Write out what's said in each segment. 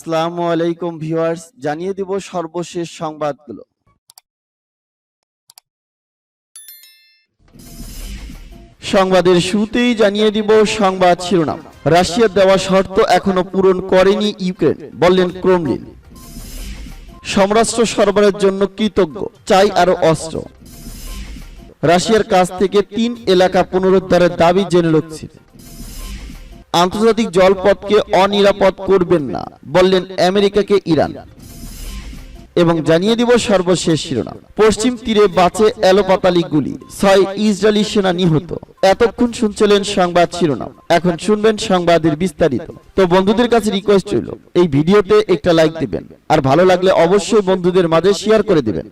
আসসালামু আলাইকুম ভিউয়ার্স, জানিয়ে দিব সর্বশেষ সংবাদগুলো। সংবাদের শুরুতেই জানিয়ে দিব সংবাদ শিরোনাম। রাশিয়ার দেওয়া শর্ত এখনো পূরণ করেনি ইউক্রেন, বললেন ক্রেমলিন। সমরাস্ত্র সরবরাহের জন্য কৃতজ্ঞ, চাই আরো অস্ত্র। রাশিয়ার কাছ থেকে 3 এলাকা পুনরুদ্ধারের দাবি জেনেলক্সির। আন্তর্জাতিক জলপথকে অনিরাপদ করবেন না, বললেন আমেরিকাকে ইরান। এবং জানিয়ে দিব সর্বশেষ শিরোনাম। পশ্চিম তীরে বাঁচে এলোপাতালি গুলি, 6 ইসরায়েলি সেনা নিহত। এতক্ষণ শুনছিলেন সংবাদ শিরোনাম, এখন শুনবেন সংবাদের বিস্তারিত। তো বন্ধুদের কাছে রিকোয়েস্ট রইল, এই ভিডিওতে একটা লাইক দিবেন, আর ভালো লাগলে অবশ্যই বন্ধুদের মাঝে শেয়ার করে দিবেন।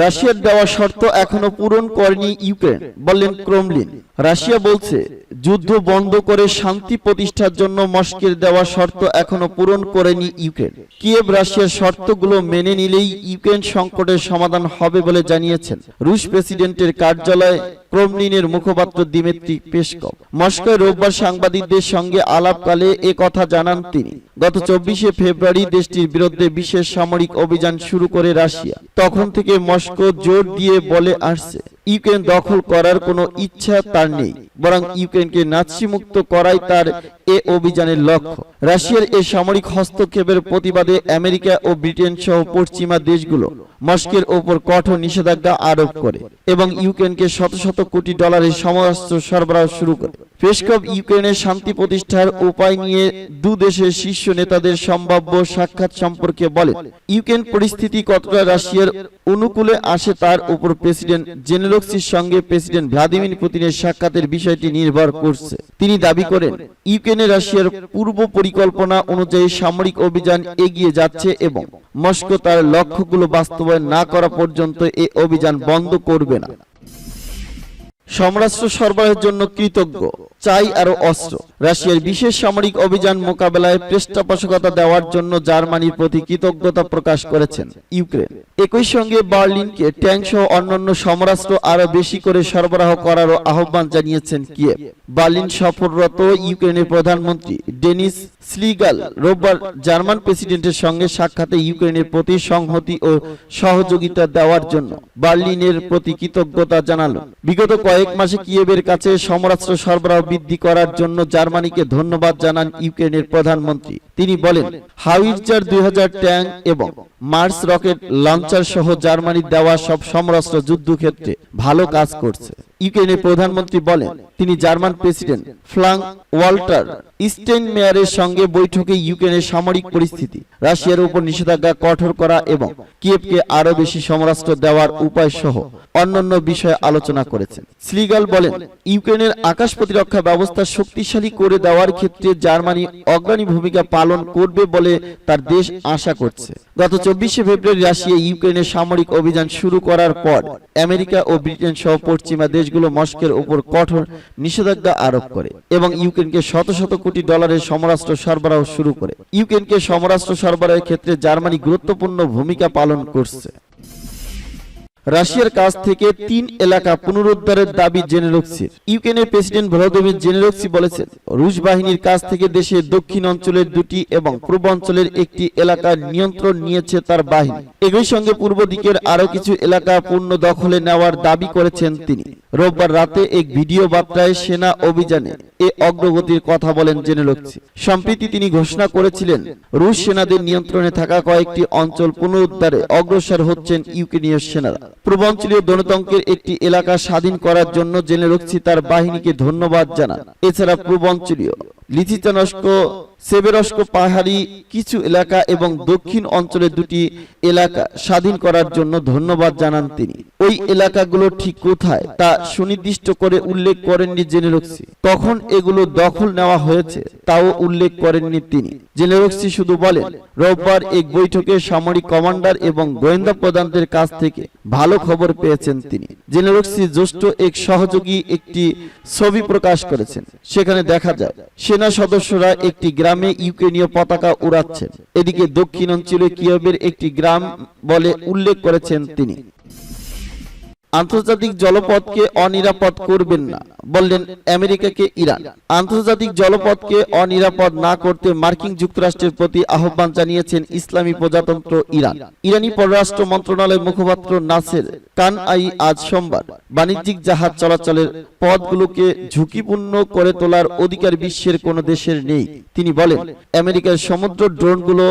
রাশিয়ার দেওয়া শর্ত এখনো পূরণ করেনি ইউক্রেন, বললেন ক্রেমলিন। রাশিয়া বলছে যুদ্ধ বন্ধ করে শান্তি প্রতিষ্ঠার জন্য মস্কোর দেওয়া শর্ত এখনো পূরণ করেনি ইউক্রেন। কিয়েভ রাশিয়ার শর্তগুলো মেনে নিলেই ইউক্রেন সংকটের সমাধান হবে বলে জানিয়েছেন রুশ প্রেসিডেন্টের কার্যালয় ক্রেমলিনের মুখপাত্র দিমিত্রি পেসকভ। মস্কোয় রোববার সাংবাদিকদের সঙ্গে আলাপকালে এ কথা জানান তিনি। গত 24শে ফেব্রুয়ারি দেশটির বিরুদ্ধে বিশেষ সামরিক অভিযান শুরু করে রাশিয়া। তখন থেকে মস্কো জোর দিয়ে বলে আসছে ইউক্রেন দখল করার কোনো ইচ্ছা তার নেই, বরং ইউক্রেনকে নাৎসি মুক্ত করাই তার এ অভিযানের লক্ষ্য। রাশিয়ার এই সামরিক হস্তক্ষেপের প্রতিবাদে আমেরিকা ও ব্রিটেন সহ পশ্চিমা দেশগুলো মস্কোর ওপর কঠোর নিষেধাজ্ঞা আরোপ করে এবং ইউক্রেনকে শত শত কোটি ডলারের সমরাস্ত্র সরবরাহ শুরু করে। পেসকভ ইউক্রেনের শান্তি প্রতিষ্ঠার উপায় নিয়ে দু দেশের শীর্ষ নেতাদের সম্ভাব্য সাক্ষাৎ সম্পর্কে বলেন। ইউক্রেন পরিস্থিতি কতটা রাশিয়ার অনুকূলে আসে তার উপর প্রেসিডেন্ট জেলেনস্কির সঙ্গে প্রেসিডেন্ট ভ্লাদিমির পুতিনের সাক্ষাতের বিষয়টি নির্ভর করছে। তিনি দাবি করেন ইউক্রেনে রাশিয়ার পূর্ব পরিকল্পনা অনুযায়ী সামরিক অভিযান এগিয়ে যাচ্ছে এবং মস্কো তার লক্ষ্যগুলো বাস্তবায়ন না করা পর্যন্ত এই অভিযান বন্ধ করবে না। সমরাস্ত্র সরবরাহের জন্য কৃতজ্ঞ, চাই আরো অস্ত্র। রাশিয়ার বিশেষ সামরিক অভিযান মোকাবেলায় পৃষ্ঠপোষকতা দেওয়ার জন্য জার্মানির প্রতি কৃতজ্ঞতা প্রকাশ করেছেন ইউক্রেন। একই সঙ্গে বার্লিনকে ট্যাঙ্ক সহ অন্যান্য সমরাস্ত্র আরো বেশি করে সরবরাহ করারও আহ্বান জানিয়েছেন কিয়েভ। বার্লিন সফররত ইউক্রেনের প্রধানমন্ত্রী ডেনিস স্লিগাল রোববার জার্মান প্রেসিডেন্টের সঙ্গে সাক্ষাতে ইউক্রেনের প্রতি সংহতি ও সহযোগিতা দেওয়ার জন্য বার্লিনের প্রতি কৃতজ্ঞতা জানালেন। বিগত কয়েক মাসে কিয়েভের কাছে সমরাস্ত্র সরবরাহ বৃদ্ধি করার জন্য জার্মানিকে ধন্যবাদ জানান ইউক্রেনের প্রধানমন্ত্রী। তিনি বলেন হাউইটজার 2000 ট্যাঙ্ক এবং মার্স রকেট লঞ্চার সহ জার্মানির দেওয়া সব সমরাস্ত্র যুদ্ধক্ষেত্রে ভালো কাজ করছে। ইউক্রেনের প্রধানমন্ত্রী বলেন তিনি জার্মান প্রেসিডেন্ট ফ্রাঙ্ক ওয়াল্টার স্টেইনমেয়ারের সঙ্গে বৈঠকে ইউক্রেনের সামরিক পরিস্থিতি, রাশিয়ার উপর নিষেধাজ্ঞা কঠোর করা এবং কিয়েভকে আরো বেশি সমরাস্ত্র দেওয়ার উপায় সহ অন্যান্য বিষয়ে আলোচনা করেছেন। স্লিগাল বলেন ইউক্রেনের আকাশ প্রতিরক্ষা ব্যবস্থা শক্তিশালী করে দেওয়ার ক্ষেত্রে জার্মানি অগ্রণী ভূমিকা পালন করবে বলে তার দেশ আশা করছে। গত 24শে ফেব্রুয়ারি রাশিয়া ইউক্রেনের সামরিক অভিযান শুরু করার পর আমেরিকা ও ব্রিটেন সহ পশ্চিমা দেশগুলো মস্কোর উপর কঠোর নিষেধাজ্ঞা আরোপ করে এবং ইউক্রেনকে শত শত কোটি ডলারের সমরাস্ত্র সরবরাহ শুরু করে। ইউক্রেনকে সমরাস্ত্র সরবরাহের ক্ষেত্রে জার্মানি গুরুত্বপূর্ণ ভূমিকা পালন করছে। রাশিয়ার কাছ থেকে 3 এলাকা পুনরুদ্ধারের দাবি জেলেনস্কির। ইউক্রেনের প্রেসিডেন্ট ভলোদিমির জেলেনস্কি বলেছেন রুশ বাহিনীর কাছ থেকে দেশের দক্ষিণ অঞ্চলের 2টি এবং পূর্ব অঞ্চলের 1টি এলাকার নিয়ন্ত্রণ নিয়েছে তার বাহিনী। একই সঙ্গে পূর্ব দিকের আরো কিছু এলাকা পূর্ণ দখলে নেওয়ার দাবি করেছেন তিনি। রোববার রাতে এক ভিডিও বার্তায় সেনা অভিযানে এ অগ্রগতির কথা বলেন জেলেনস্কি। সম্প্রতি তিনি ঘোষণা করেছিলেন রুশ সেনাদের নিয়ন্ত্রণে থাকা কয়েকটি অঞ্চল পুনরুদ্ধারে অগ্রসর হচ্ছেন ইউক্রেনীয় সেনারা। পূর্বাঞ্চলীয় দনতঙ্কের একটি এলাকা স্বাধীন করার জন্য জেলেনস্কি তার বাহিনীকে ধন্যবাদ জানান। এছাড়া পূর্বাঞ্চলীয় লিথিচানস্ক সেবেরস্ক পাহাড়ি কিছু এলাকা এবং দক্ষিণ অঞ্চলের 2টি এলাকা স্বাধীন করার জন্য ধন্যবাদ জানান তিনি। ওই এলাকাগুলো ঠিক কোথায় তা সুনির্দিষ্ট করে উল্লেখ করেননি জেলেনস্কি। তখন এগুলো দখল নেওয়া হয়েছে তাও উল্লেখ করেননি তিনি। জেলেনস্কি শুধু বলেন রোববার এক বৈঠকে সামরিক কমান্ডার এবং গোয়েন্দা প্রধানদের কাছ থেকে ভালো খবর পেয়েছেন তিনি। জেলেনস্কি জ্যেষ্ঠ এক সহযোগী একটি ছবি প্রকাশ করেছেন। সেখানে দেখা যায় সেনা সদস্যরা একটি গ্রামে ইউক্রেনীয় পতাকা উড়াচ্ছেন। এদিকে দক্ষিণ অঞ্চলে কিয়েভের একটি গ্রাম বলে উল্লেখ করেছেন তিনি। আন্তর্জাতিক জলপথকে অনিরাপদ করবেন না, বললেন আমেরিকাকে ইরান। আন্তর্জাতিক জলপথকে অনিরাপদ না করতে মার্কিন যুক্তরাষ্ট্রের প্রতি আহ্বান জানিয়েছেন ইসলামী প্রজাতন্ত্র ইরান। ইরানি পররাষ্ট্র মন্ত্রণালয়ের মুখপাত্র নাসের কানআই আজ সোমবার বাণিজ্যিক জাহাজ চলাচলের পথগুলোকে ঝুঁকিপূর্ণ করে তোলার অধিকার বিশ্বের কোনো দেশের নেই। তিনি বলেন, আমেরিকার সমুদ্র ড্রোনগুলো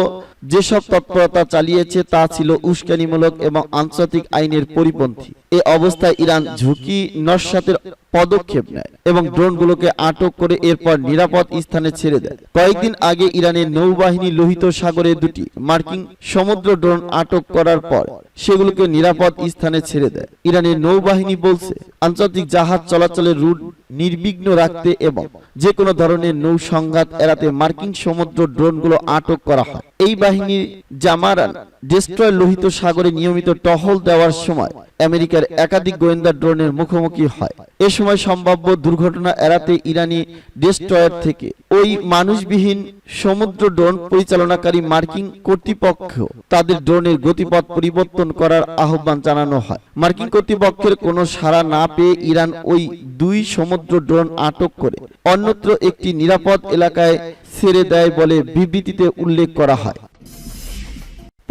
যেসব তৎপরতা চালিয়েছে তা ছিল উস্কানিমূলক এবং আন্তর্জাতিক আইনের পরিপন্থী। এ অবস্থায় ইরান ঝুঁকি নস্যাতের পদক্ষেপ নেয় এবং ড্রোনগুলোকে আটক করে এরপর নিরাপদ স্থানে ছেড়ে দেয়। কয়েকদিন আগে ইরানের নৌবাহিনী লোহিত সাগরে দুটি মার্কিন সমুদ্র ড্রোন আটক করার পর সেগুলোকে নিরাপদ স্থানে ছেড়ে দেয়। ইরানের নৌবাহিনী বলছে, আন্তর্জাতিক জাহাজ চলাচলের রুট নির্বিঘ্ন রাখতে এবং যে কোনো ধরনের নৌ সংঘাত এড়াতে মার্কিন সমুদ্র ড্রোনগুলো আটক করা হয়। এই বাহিনীর জামারান ডেস্ট্রয় লোহিত সাগরে নিয়মিত টহল দেওয়ার সময় আমেরিকার একাধিক গোয়েন্দা ড্রোনের মুখোমুখি হয়। এ সময় সম্ভাব্য দুর্ঘটনা এড়াতে ইরানি ডেস্ট্রয়ার থেকে ওই মানুষবিহীন সমুদ্র ড্রোন পরিচালনাকারী মার্কিন কর্তৃপক্ষ তাদের ড্রোনের গতিপথ পরিবর্তন করার আহ্বান জানানো হয়। মার্কিন কর্তৃপক্ষের কোনো সাড়া না পেয়ে ইরান ওই দুই সমুদ্র ড্রোন আটক করে অন্যত্র একটি নিরাপদ এলাকায় ছেড়ে দেয় বলে বিবৃতিতে উল্লেখ করা হয়।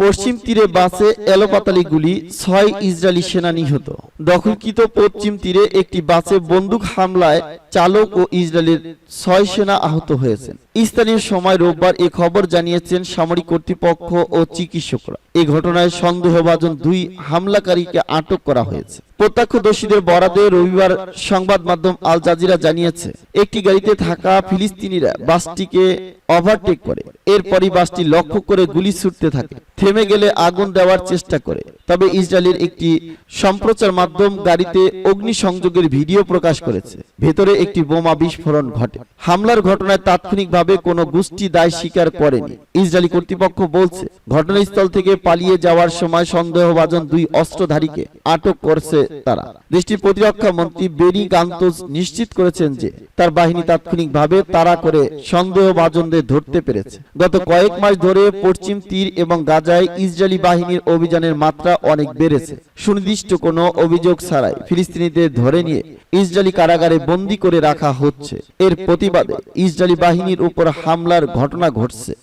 পশ্চিম তীরে বাসে এলোপাতালি গুলি, 6 ইসরায়েলি সেনা নিহত। দখলকৃত পশ্চিম তীরে একটি বাসে বন্দুক হামলায় চালক ও ইসরায়েলের 6 সেনা আহত হয়েছেন। স্থানীয় সময় রোববার এ খবর জানিয়েছেন সামরিক কর্তৃপক্ষ ও চিকিৎসকরা। এই ঘটনায় সন্দেহভাজন 2 হামলাকারীকে আটক করা হয়েছে। প্রত্যক্ষদর্শীদের বরাতে রবিবার সংবাদ মাধ্যম আল জাজিরা জানিয়েছে, একটি গাড়িতে থাকা ফিলিস্তিনিরা বাসটিকে ওভারটেক করে। এরপরই বাসটি লক্ষ্য করে গুলি ছুটতে থাকে। থেমে গেলে আগুন দেওয়ার চেষ্টা করে। তবে ইসরায়েলের একটি সম্প্রচার মাধ্যম গাড়িতে অগ্নিসংযোগের ভিডিও প্রকাশ করেছে। ভেতরে একটি বোমা বিস্ফোরণ ঘটে। হামলার ঘটনায় তাৎক্ষণিকভাবে কোনো গোষ্ঠী দায় স্বীকার করেনি। ইসরায়েলি কর্তৃপক্ষ বলছে, ঘটনাস্থল থেকে পালিয়ে যাওয়ার সময় সন্দেহভাজন 2 অস্ত্রধারীকে আটক করছে তারা। দেশটির প্রতিরক্ষা মন্ত্রী বেনি গান্তজ নিশ্চিত করেছেন যে তার বাহিনী তাৎক্ষণিকভাবে তাড়া করে সন্দেহভাজনদের ধরতে পেরেছে। গত কয়েক মাস ধরে পশ্চিম তীর এবং গাজায় ইসরায়েলি বাহিনীর অভিযানের মাত্রা অনেক বেড়েছে। সুনির্দিষ্ট কোনো অভিযোগ ছাড়াই ফিলিস্তিনিদের ধরে নিয়ে ইসরায়েলি কারাগারে বন্দী করে রাখা হচ্ছে। এর প্রতিবাদে ইসরায়েলি বাহিনীর উপর হামলার ঘটনা ঘটছে।